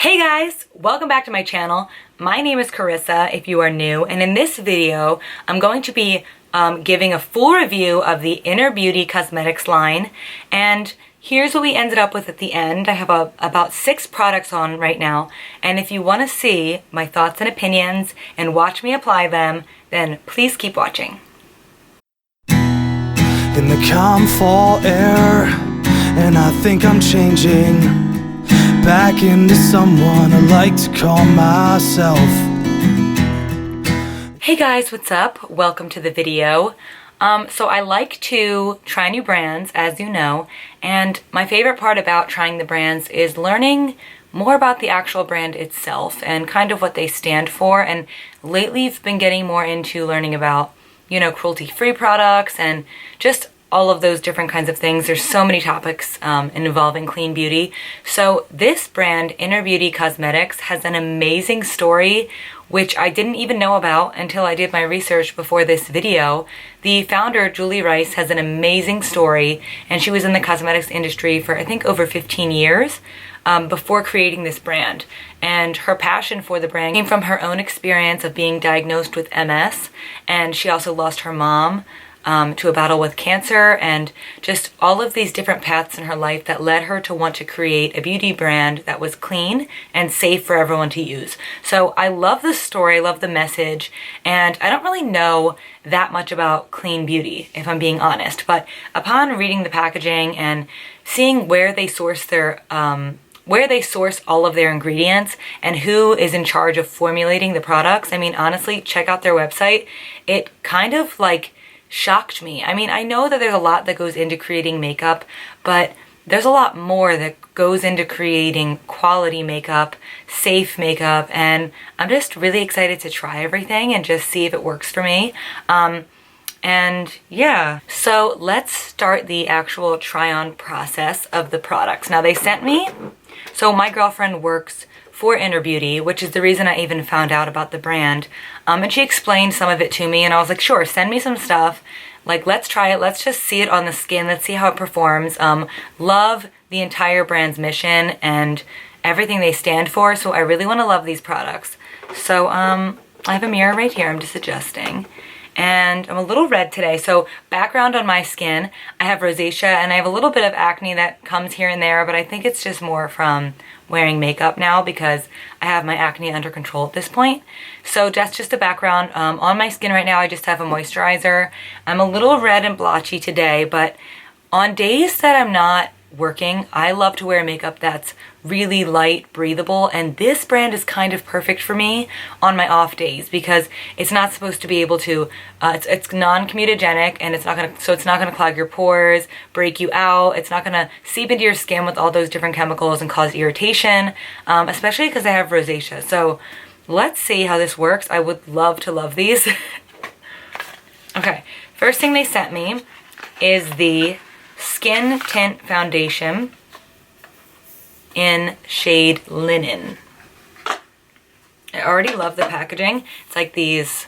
Hey guys, welcome back to my channel. My name is Carissa if you are new, and in this video I'm going to be giving a full review of the Inner Beauty Cosmetics line, and here's what we ended up with at the end. I have about 6 products on right now, and if you want to see my thoughts and opinions and watch me apply them, then please keep watching. In the calm fall air, and I think I'm changing back into someone I like to call myself. Hey guys, what's up? Welcome to the video. So I like to try new brands, as you know, and my favorite part about trying the brands is learning more about the actual brand itself and kind of what they stand for. And lately I've been getting more into learning about, cruelty-free products and just all of those different kinds of things. There's so many topics involving clean beauty. So this brand, Inner Beauty Cosmetics, has an amazing story, which I didn't even know about until I did my research before this video. The founder, Julie Rice, has an amazing story, and she was in the cosmetics industry for I think over 15 years before creating this brand. And her passion for the brand came from her own experience of being diagnosed with MS, and she also lost her mom to a battle with cancer, and just all of these different paths in her life that led her to want to create a beauty brand that was clean and safe for everyone to use. So I love the story, I love the message, and I don't really know that much about clean beauty, if I'm being honest, but upon reading the packaging and seeing where they source all of their ingredients and who is in charge of formulating the products, I mean, honestly, check out their website. It kind of shocked me. I mean, I know that there's a lot that goes into creating makeup, but there's a lot more that goes into creating quality makeup, safe makeup, and I'm just really excited to try everything and just see if it works for me. And yeah, so let's start the actual try-on process of the products. Now they sent me, so my girlfriend works for Inner Beauty, which is the reason I even found out about the brand. And she explained some of it to me, and I was like, sure, send me some stuff. Let's try it. Let's just see it on the skin. Let's see how it performs. Love the entire brand's mission and everything they stand for, so I really want to love these products. So I have a mirror right here. I'm just adjusting. And I'm a little red today. So background on my skin, I have rosacea and I have a little bit of acne that comes here and there, but I think it's just more from wearing makeup now because I have my acne under control at this point. So that's just a background. On my skin right now, I just have a moisturizer. I'm a little red and blotchy today, but on days that I'm not working, I love to wear makeup that's really light, breathable, and this brand is kind of perfect for me on my off days because it's not supposed to be able to, it's non-comedogenic, and it's not gonna clog your pores, break you out. It's not gonna seep into your skin with all those different chemicals and cause irritation, especially because I have rosacea. So let's see how this works. I would love to love these. Okay, first thing they sent me is the Skin Tint Foundation in shade Linen. I already love the packaging. It's like these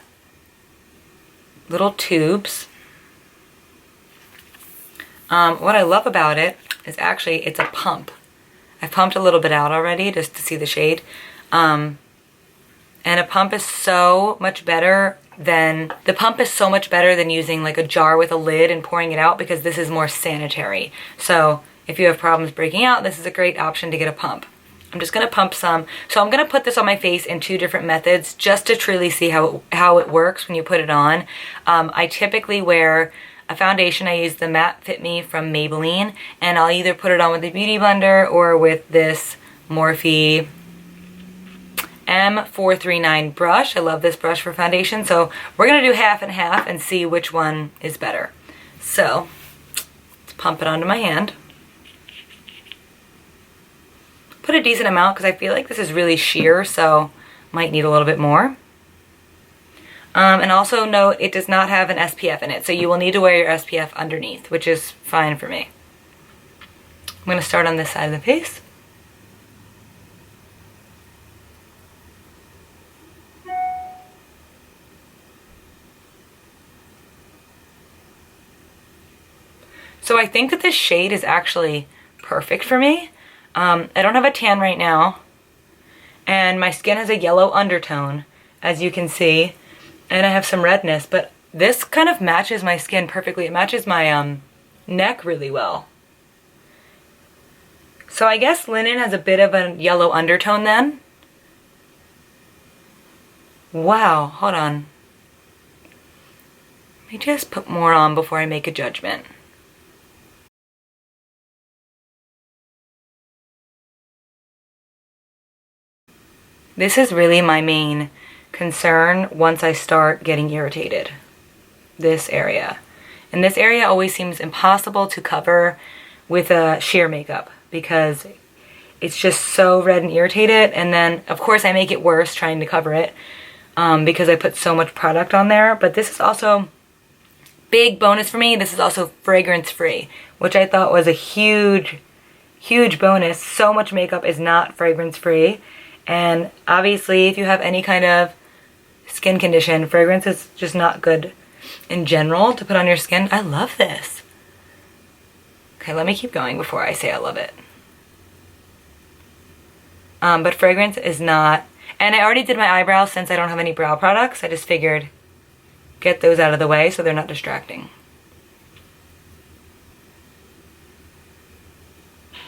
little tubes. What I love about it is actually it's a pump. I've pumped a little bit out already just to see the shade. And a pump is so much better than using like a jar with a lid and pouring it out, because this is more sanitary. So if you have problems breaking out, this is a great option to get a pump. I'm just gonna pump some. So I'm gonna put this on my face in 2 different methods just to truly see how it works when you put it on. I typically wear a foundation. I use the Matte Fit Me from Maybelline, and I'll either put it on with a beauty blender or with this Morphe M439 brush. I love this brush for foundation, so we're gonna do half and half and see which one is better. So let's pump it onto my hand. Put a decent amount because I feel like this is really sheer, so might need a little bit more. And also note, it does not have an SPF in it, so you will need to wear your SPF underneath, which is fine for me. I'm gonna start on this side of the face. So I think that this shade is actually perfect for me. I don't have a tan right now, and my skin has a yellow undertone, as you can see, and I have some redness, but this kind of matches my skin perfectly. It matches my neck really well. So I guess linen has a bit of a yellow undertone then. Wow, hold on. Let me just put more on before I make a judgment. This is really my main concern once I start getting irritated. This area. And this area always seems impossible to cover with a sheer makeup because it's just so red and irritated, and then of course I make it worse trying to cover it because I put so much product on there. But this is also big bonus for me. This is also fragrance free, which I thought was a huge bonus. So much makeup is not fragrance free, and obviously if you have any kind of skin condition, fragrance is just not good in general to put on your skin. I love this. Okay, let me keep going before I say I love it. But fragrance is not, and I already did my eyebrows since I don't have any brow products. I just figured get those out of the way so they're not distracting.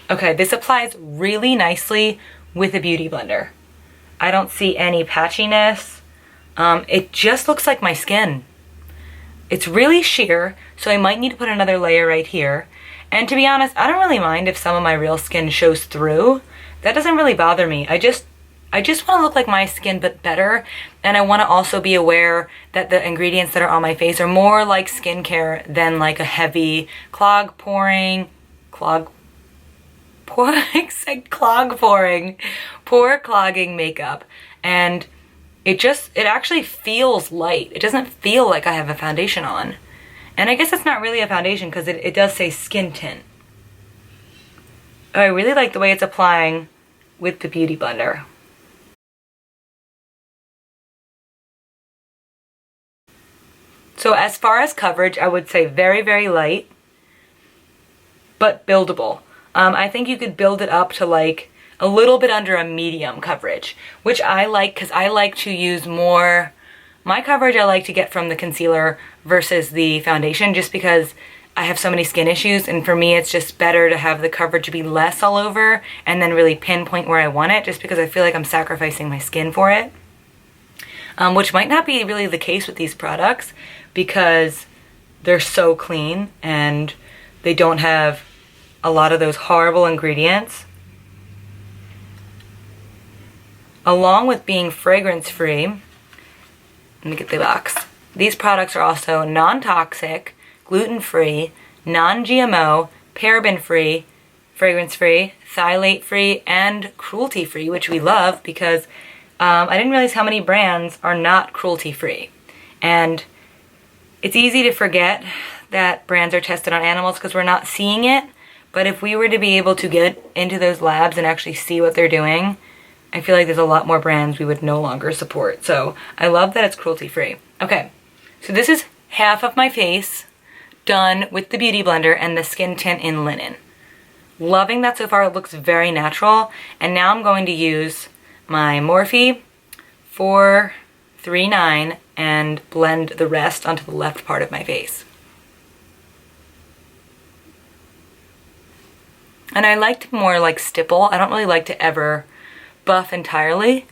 Okay, this applies really nicely with a beauty blender. I don't see any patchiness. It just looks like my skin. It's really sheer, so I might need to put another layer right here. And to be honest, I don't really mind if some of my real skin shows through. That doesn't really bother me. I just want to look like my skin, but better. And I want to also be aware that the ingredients that are on my face are more like skincare than like a heavy clog pouring, pore clogging makeup. And it actually feels light. It doesn't feel like I have a foundation on. And I guess it's not really a foundation because it does say skin tint. I really like the way it's applying with the beauty blender. So as far as coverage, I would say very, very light, but buildable. I think you could build it up to like a little bit under a medium coverage, which I like because I like to use more, my coverage I like to get from the concealer versus the foundation, just because I have so many skin issues, and for me it's just better to have the coverage be less all over and then really pinpoint where I want it, just because I feel like I'm sacrificing my skin for it. Which might not be really the case with these products because they're so clean and they don't have a lot of those horrible ingredients. Along with being fragrance free, let me get the box. These products are also non-toxic, gluten-free, non-GMO, paraben-free, fragrance-free, phthalate-free, and cruelty-free, which we love because I didn't realize how many brands are not cruelty-free. And it's easy to forget that brands are tested on animals because we're not seeing it, but if we were to be able to get into those labs and actually see what they're doing, I feel like there's a lot more brands we would no longer support. So I love that it's cruelty-free. Okay, so this is half of my face done with the beauty blender and the skin tint in linen. Loving that so far. It looks very natural. And now I'm going to use my Morphe 439 and blend the rest onto the left part of my face. And I like to more like stipple. I don't really like to ever buff entirely.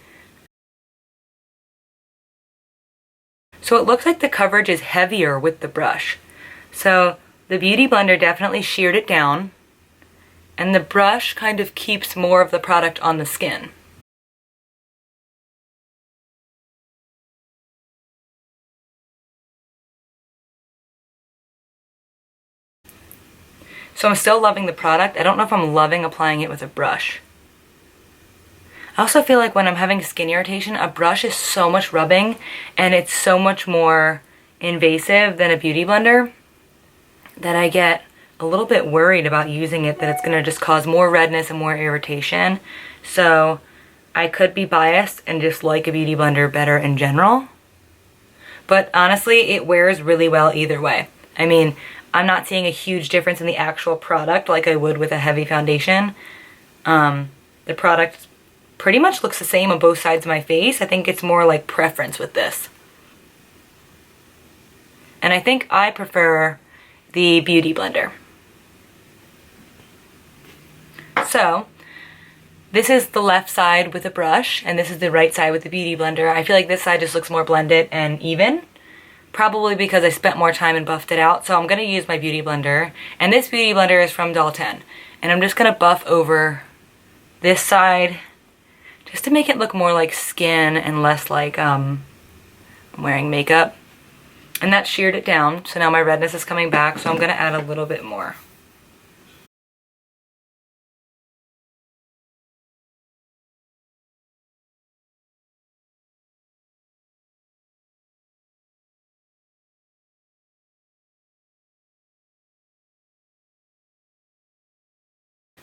So it looks like the coverage is heavier with the brush. So the beauty blender definitely sheared it down, and the brush kind of keeps more of the product on the skin. So I'm still loving the product. I don't know if I'm loving applying it with a brush. I also feel like when I'm having skin irritation, a brush is so much rubbing and it's so much more invasive than a beauty blender that I get a little bit worried about using it, that it's going to just cause more redness and more irritation. So I could be biased and just like a beauty blender better in general. But honestly, it wears really well either way. I mean, I'm not seeing a huge difference in the actual product like I would with a heavy foundation. The product's pretty much looks the same on both sides of my face. I think it's more like preference with this. And I think I prefer the Beauty Blender. So, this is the left side with a brush, and this is the right side with the Beauty Blender. I feel like this side just looks more blended and even. Probably because I spent more time and buffed it out. So I'm going to use my Beauty Blender. And this Beauty Blender is from Doll 10. And I'm just going to buff over this side just to make it look more like skin and less like I'm wearing makeup. And that sheared it down, so now my redness is coming back, so I'm going to add a little bit more.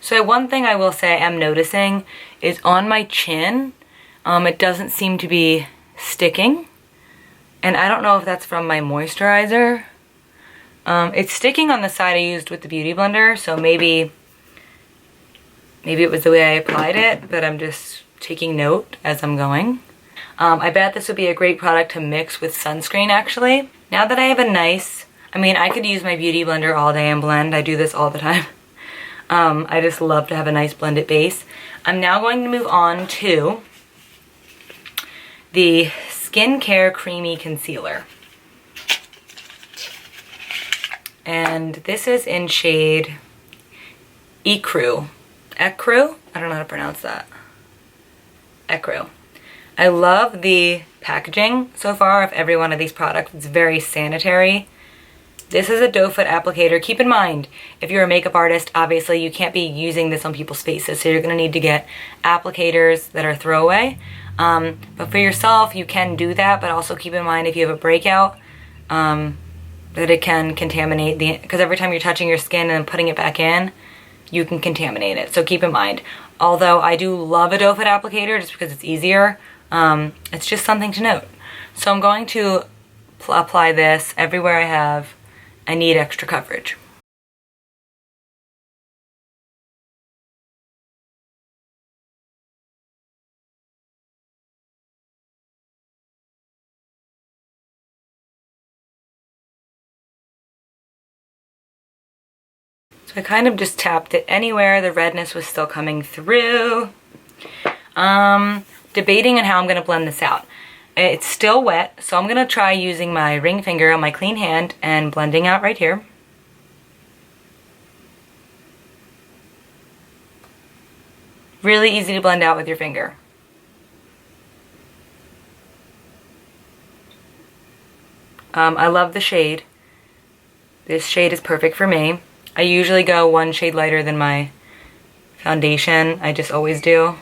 So one thing I will say I'm noticing is on my chin, it doesn't seem to be sticking. And I don't know if that's from my moisturizer. It's sticking on the side I used with the Beauty Blender, so maybe it was the way I applied it, but I'm just taking note as I'm going. I bet this would be a great product to mix with sunscreen, actually. Now that I have a nice, I could use my Beauty Blender all day and blend. I do this all the time. I just love to have a nice blended base. I'm now going to move on to the Skincare Creamy Concealer. And this is in shade Ecru. Ecru? I don't know how to pronounce that. Ecru. I love the packaging so far of every one of these products. It's very sanitary. This is a doe foot applicator. Keep in mind, if you're a makeup artist, obviously you can't be using this on people's faces, so you're going to need to get applicators that are throwaway. But for yourself, you can do that, but also keep in mind if you have a breakout, that it can contaminate because every time you're touching your skin and putting it back in, you can contaminate it. So keep in mind. Although I do love a doe foot applicator just because it's easier, it's just something to note. So I'm going to apply this everywhere I need extra coverage. So I kind of just tapped it anywhere the redness was still coming through. Debating on how I'm going to blend this out. It's still wet, so I'm going to try using my ring finger on my clean hand and blending out right here. Really easy to blend out with your finger. I love the shade. This shade is perfect for me. I usually go one shade lighter than my foundation. I just always do.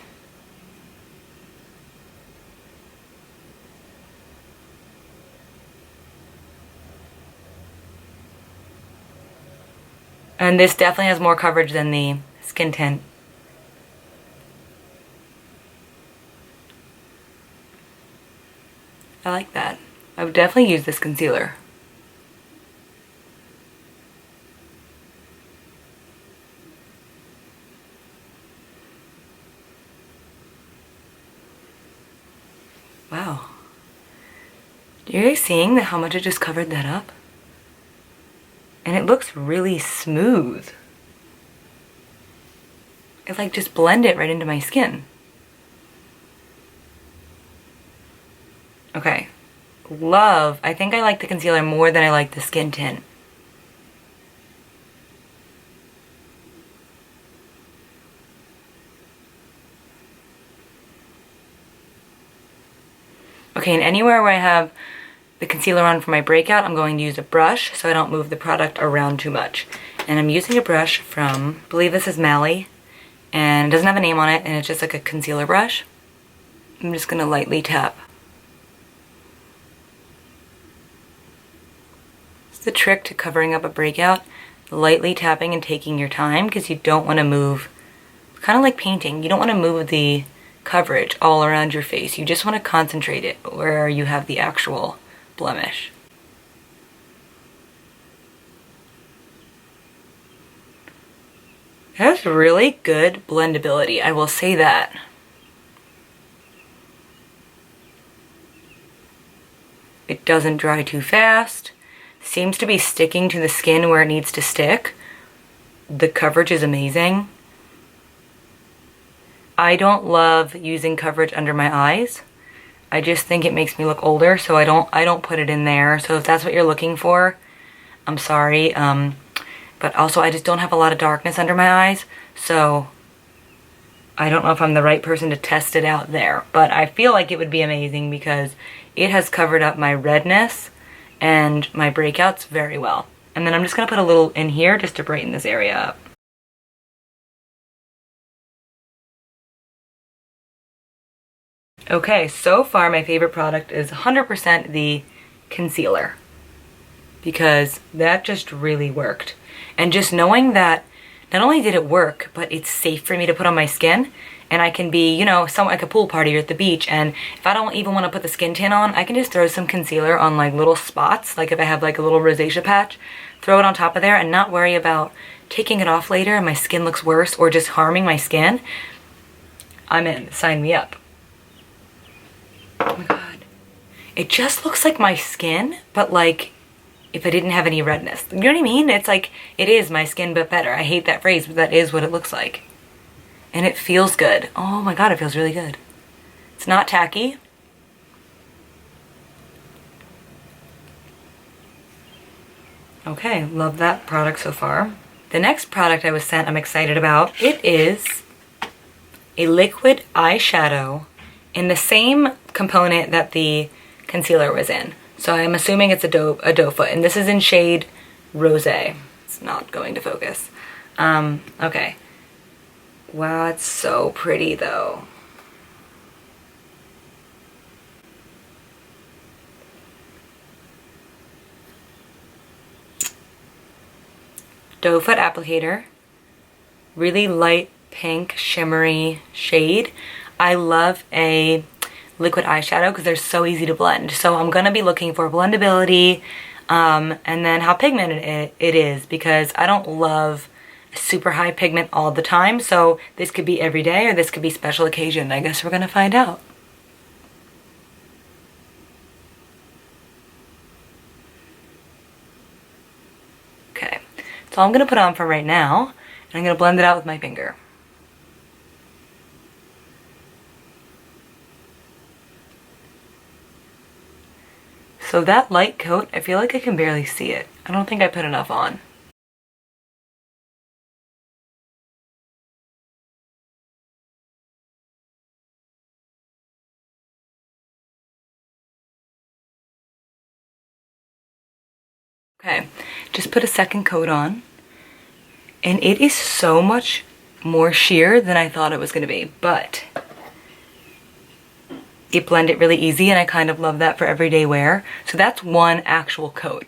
And this definitely has more coverage than the Skin Tint. I like that. I would definitely use this concealer. Wow. Are you guys seeing how much it just covered that up? And it looks really smooth. It like just blended right into my skin. Okay. Love. I think I like the concealer more than I like the Skin Tint. Okay, and anywhere where I have the concealer on for my breakout, I'm going to use a brush so I don't move the product around too much. And I'm using a brush from, I believe this is Mally, and it doesn't have a name on it, and it's just like a concealer brush. I'm just going to lightly tap. It's the trick to covering up a breakout, lightly tapping and taking your time, because you don't want to move, kind of like painting, you don't want to move the coverage all around your face. You just want to concentrate it where you have the actual blemish. It has really good blendability, I will say that. It doesn't dry too fast. Seems to be sticking to the skin where it needs to stick. The coverage is amazing. I don't love using coverage under my eyes. I just think it makes me look older, so I don't put it in there. So if that's what you're looking for, I'm sorry. But also I just don't have a lot of darkness under my eyes, so I don't know if I'm the right person to test it out there. But I feel like it would be amazing because it has covered up my redness and my breakouts very well. And then I'm just gonna put a little in here just to brighten this area up. Okay, so far my favorite product is 100% the concealer, because that just really worked. And just knowing that not only did it work, but it's safe for me to put on my skin, and I can be, you know, like a pool party or at the beach, and if I don't even want to put the skin tint on, I can just throw some concealer on like little spots, like if I have like a little rosacea patch, throw it on top of there and not worry about taking it off later and my skin looks worse or just harming my skin. I'm in. Sign me up. Oh my god. It just looks like my skin, but like if I didn't have any redness. You know what I mean? It's like, it is my skin but better. I hate that phrase, but that is what it looks like. And it feels good. Oh my god, it feels really good. It's not tacky. Okay, love that product so far. The next product I was sent I'm excited about. It is a liquid eyeshadow in the same component that the concealer was in. So I'm assuming it's a doe foot, and this is in shade Rosé. It's not going to focus. Okay. Wow, it's so pretty though. Doe foot applicator. Really light pink shimmery shade. I love a liquid eyeshadow because they're so easy to blend. So I'm gonna be looking for blendability and then how pigmented it is, because I don't love super high pigment all the time. So this could be every day or this could be special occasion. I guess we're gonna find out. Okay, so I'm gonna put on for right now, and I'm gonna blend it out with my finger. So that light coat, I feel like I can barely see it. I don't think I put enough on. Okay, just put a second coat on. And it is so much more sheer than I thought it was gonna be, but it blended really easy, and I kind of love that for everyday wear. So that's one actual coat.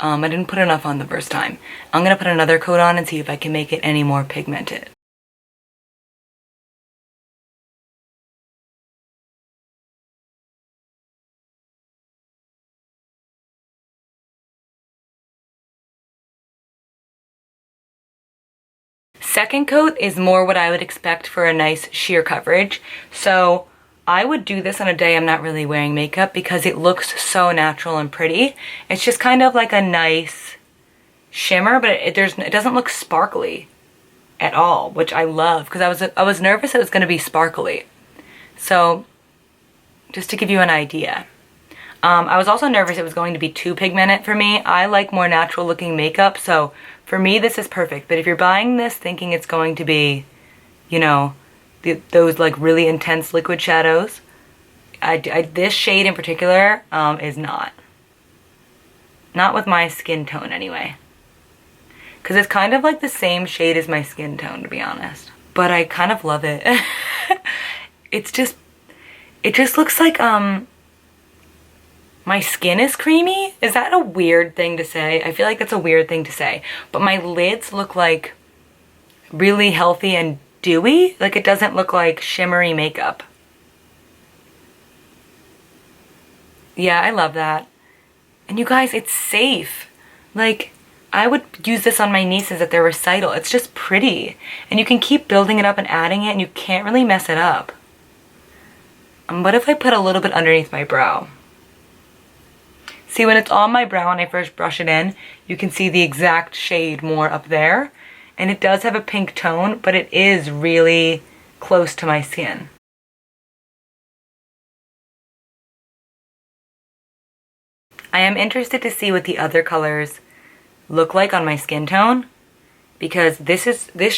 I didn't put enough on the first time. I'm gonna put another coat on and see if I can make it any more pigmented. Second coat is more what I would expect for a nice sheer coverage. So I would do this on a day I'm not really wearing makeup because it looks so natural and pretty. It's just kind of like a nice shimmer, but it doesn't look sparkly at all, which I love because I was nervous it was going to be sparkly. So just to give you an idea. I was also nervous it was going to be too pigmented for me. I like more natural looking makeup, so for me this is perfect. But if you're buying this thinking it's going to be, you know, those like really intense liquid shadows, this shade in particular is not with my skin tone anyway, because it's kind of like the same shade as my skin tone, to be honest, but I kind of love it. It just looks like my skin is creamy. Is that a weird thing to say? I feel like that's a weird thing to say, but my lids look like really healthy and dewy. Like it doesn't look like shimmery makeup. Yeah, I love that. And you guys, it's safe. Like, I would use this on my nieces at their recital. It's just pretty. And you can keep building it up and adding it, and you can't really mess it up. What if I put a little bit underneath my brow? See, when it's on my brow and I first brush it in, you can see the exact shade more up there. And it does have a pink tone, but it is really close to my skin. I am interested to see what the other colors look like on my skin tone, because this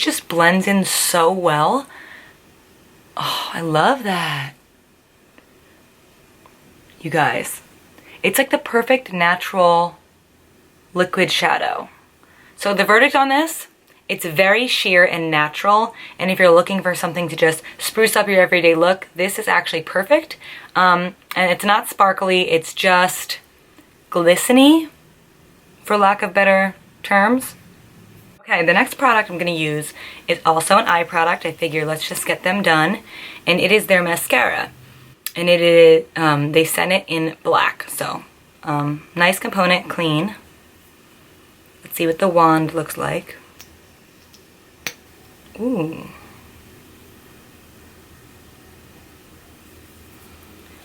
just blends in so well. Oh, I love that. You guys, it's like the perfect natural liquid shadow. So the verdict on this, it's very sheer and natural, and if you're looking for something to just spruce up your everyday look, this is actually perfect. And it's not sparkly, it's just glisteny, for lack of better terms. Okay, the next product I'm going to use is also an eye product. I figure let's just get them done. And it is their mascara. And it is, they sent it in black. So, nice component, clean. Let's see what the wand looks like. Ooh.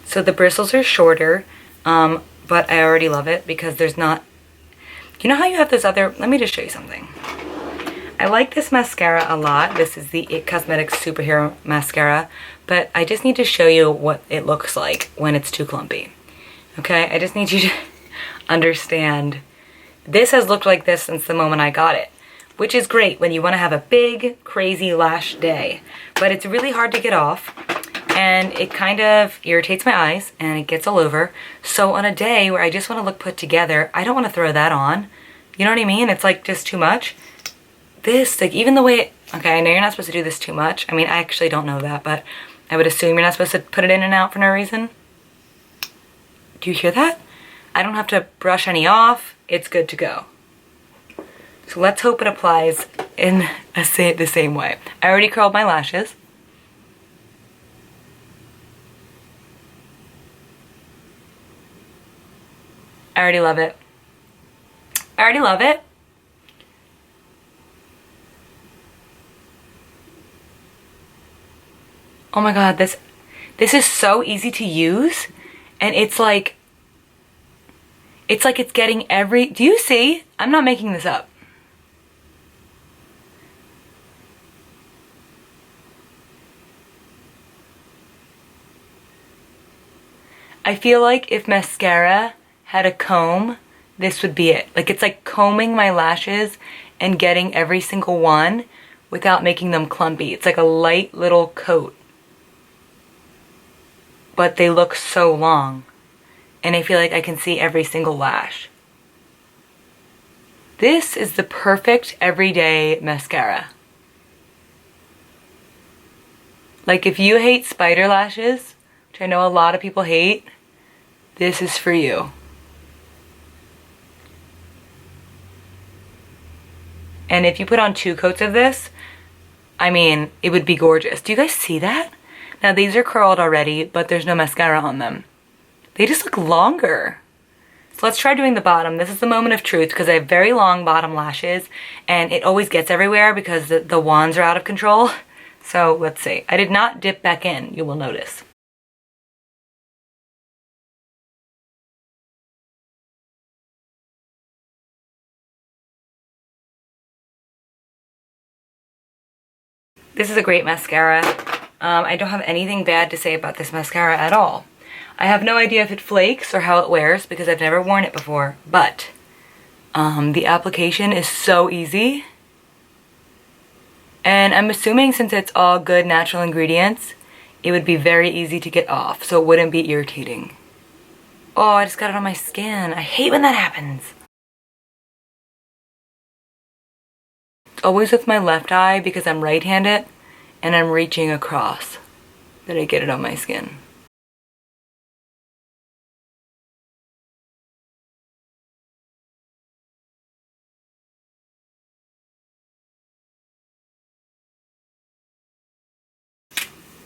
So the bristles are shorter, but I already love it because there's not, you know how you have those other, let me just show you something. I like this mascara a lot. This is the It Cosmetics Superhero Mascara, but I just need to show you what it looks like when it's too clumpy. Okay, I just need you to understand. This has looked like this since the moment I got it, which is great when you want to have a big, crazy lash day, but it's really hard to get off, and it kind of irritates my eyes, and it gets all over. So on a day where I just want to look put together, I don't want to throw that on. You know what I mean? It's like just too much. This, like even the way it, okay, I know you're not supposed to do this too much. I mean, I actually don't know that, but I would assume you're not supposed to put it in and out for no reason. Do you hear that? I don't have to brush any off. It's good to go. So let's hope it applies in the same way. I already curled my lashes. I already love it. I already love it. Oh my god, this is so easy to use, and it's like it's getting every, do you see? I'm not making this up. I feel like if mascara had a comb, this would be it. Like it's like combing my lashes and getting every single one without making them clumpy. It's like a light little coat. But they look so long, and I feel like I can see every single lash. This is the perfect everyday mascara. Like if you hate spider lashes, which I know a lot of people hate, this is for you. And if you put on 2 coats of this, I mean, it would be gorgeous. Do you guys see that? Now these are curled already, but there's no mascara on them. They just look longer. So let's try doing the bottom. This is the moment of truth because I have very long bottom lashes and it always gets everywhere because the wands are out of control. So let's see. I did not dip back in, you will notice. This is a great mascara. I don't have anything bad to say about this mascara at all. I have no idea if it flakes or how it wears because I've never worn it before, but the application is so easy. And I'm assuming since it's all good natural ingredients, it would be very easy to get off, so it wouldn't be irritating. Oh, I just got it on my skin. I hate when that happens. It's always with my left eye because I'm right-handed and I'm reaching across that I get it on my skin.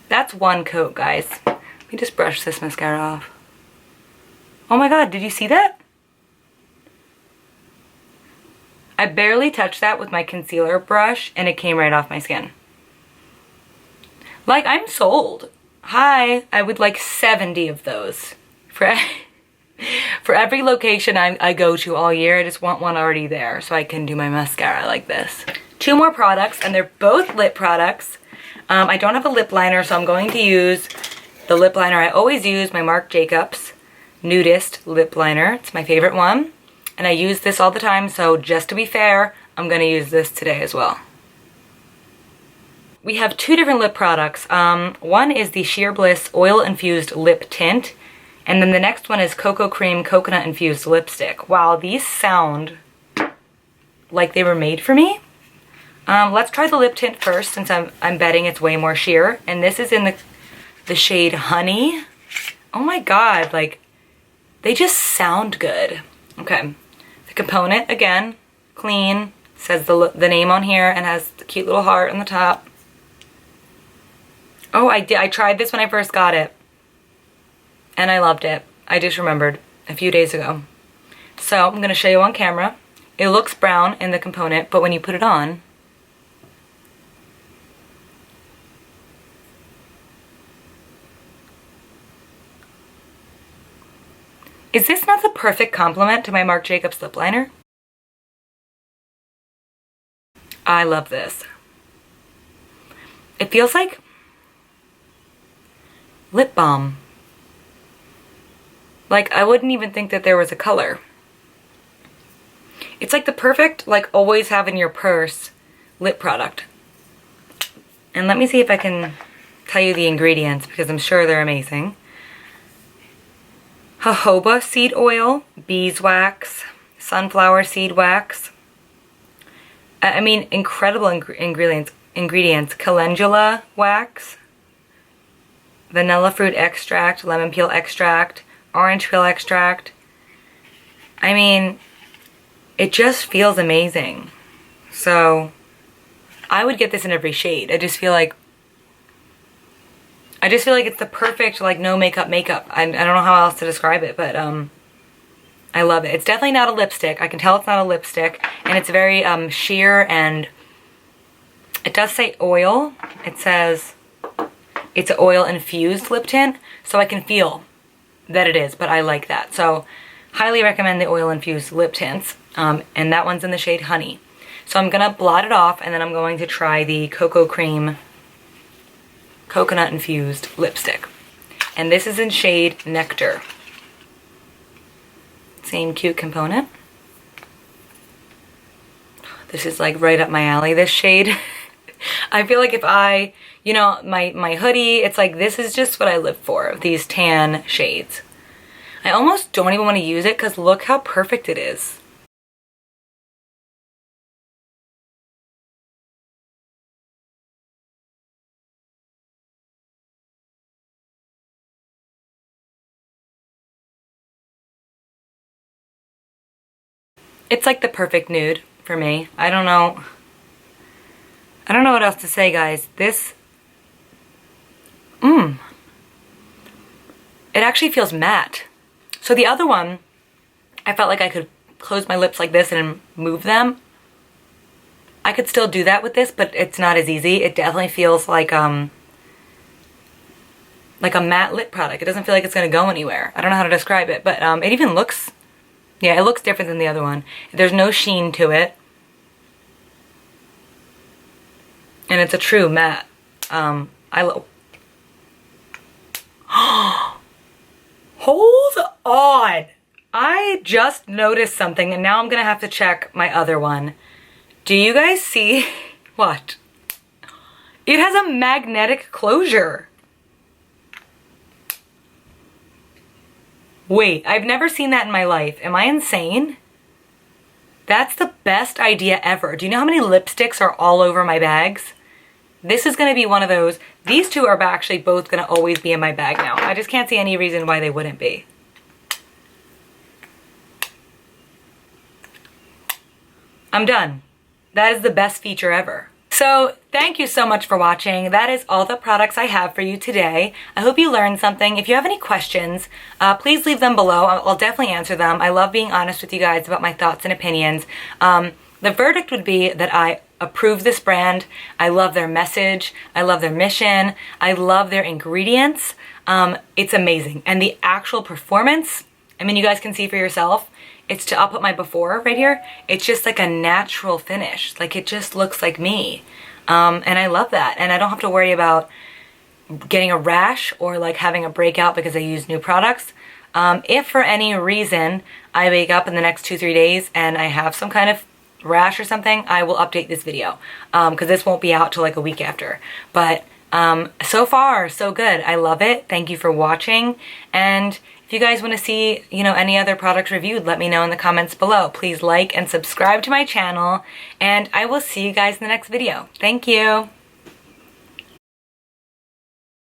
That's 1 coat, guys. Let me just brush this mascara off. Oh my god, did you see that? I barely touched that with my concealer brush and it came right off my skin. Like, I'm sold. Hi, I would like 70 of those. For every location I go to all year, I just want one already there so I can do my mascara like this. 2 more products, and they're both lip products. I don't have a lip liner, so I'm going to use the lip liner I always use, my Marc Jacobs Nudist lip liner. It's my favorite one, and I use this all the time, so just to be fair, I'm going to use this today as well. We have 2 different lip products. One is the Sheer Bliss Oil Infused Lip Tint, and then the next one is Cocoa Cream Coconut Infused Lipstick. Wow, these sound like they were made for me. Let's try the lip tint first, since I'm betting it's way more sheer. And this is in the shade Honey. Oh my god, like, they just sound good. Okay, the component, again, clean. Says the name on here and has the cute little heart on the top. Oh, I tried this when I first got it, and I loved it. I just remembered a few days ago. So I'm going to show you on camera. It looks brown in the component, but when you put it on, is this not the perfect complement to my Marc Jacobs lip liner? I love this. It feels like lip balm. Like, I wouldn't even think that there was a color. It's like the perfect, like, always have in your purse lip product. And let me see if I can tell you the ingredients, because I'm sure they're amazing. Jojoba seed oil, beeswax, sunflower seed wax. I mean, incredible ingredients. Calendula wax, vanilla fruit extract, lemon peel extract, orange peel extract. I mean, it just feels amazing. So I would get this in every shade. I just feel like it's the perfect, like, no makeup. I don't know how else to describe it, but I love it. It's definitely not a lipstick. I can tell it's not a lipstick, and it's very sheer, and it does say oil. It says it's an oil infused lip tint, so I can feel that it is, but I like that. So highly recommend the oil infused lip tints, and that one's in the shade Honey. So I'm gonna blot it off, and then I'm going to try the Cocoa Cream Coconut Infused Lipstick. And this is in shade Nectar. Same cute component. This is like right up my alley, this shade. I feel like if I, you know, my hoodie, it's like, this is just what I live for, these tan shades. I almost don't even want to use it because look how perfect it is. It's like the perfect nude for me. I don't know what else to say, guys. This, it actually feels matte. So the other one, I felt like I could close my lips like this and move them. I could still do that with this, but it's not as easy. It definitely feels like a matte lip product. It doesn't feel like it's gonna go anywhere. I don't know how to describe it, but it even looks, yeah, it looks different than the other one. There's no sheen to it. And it's a true matte. Hold on! I just noticed something, and now I'm gonna have to check my other one. Do you guys see what? It has a magnetic closure. Wait, I've never seen that in my life. Am I insane? That's the best idea ever. Do you know how many lipsticks are all over my bags? This is gonna be one of those. These two are actually both gonna always be in my bag now. I just can't see any reason why they wouldn't be. I'm done. That is the best feature ever. So thank you so much for watching. That is all the products I have for you today. I hope you learned something. If you have any questions, please leave them below. I'll definitely answer them. I love being honest with you guys about my thoughts and opinions. The verdict would be that I approve this brand. I love their message. I love their mission. I love their ingredients. It's amazing. And the actual performance, I mean, you guys can see for yourself. I'll put my before right here. It's just like a natural finish. Like it just looks like me. And I love that. And I don't have to worry about getting a rash or like having a breakout because I use new products. If for any reason I wake up in the next 2-3 days and I have some kind of rash or something, I will update this video because this won't be out till like a week after. But so far, so good. I love it. Thank you for watching. And if you guys want to see, you know, any other products reviewed, let me know in the comments below. Please like and subscribe to my channel, and I will see you guys in the next video. Thank you.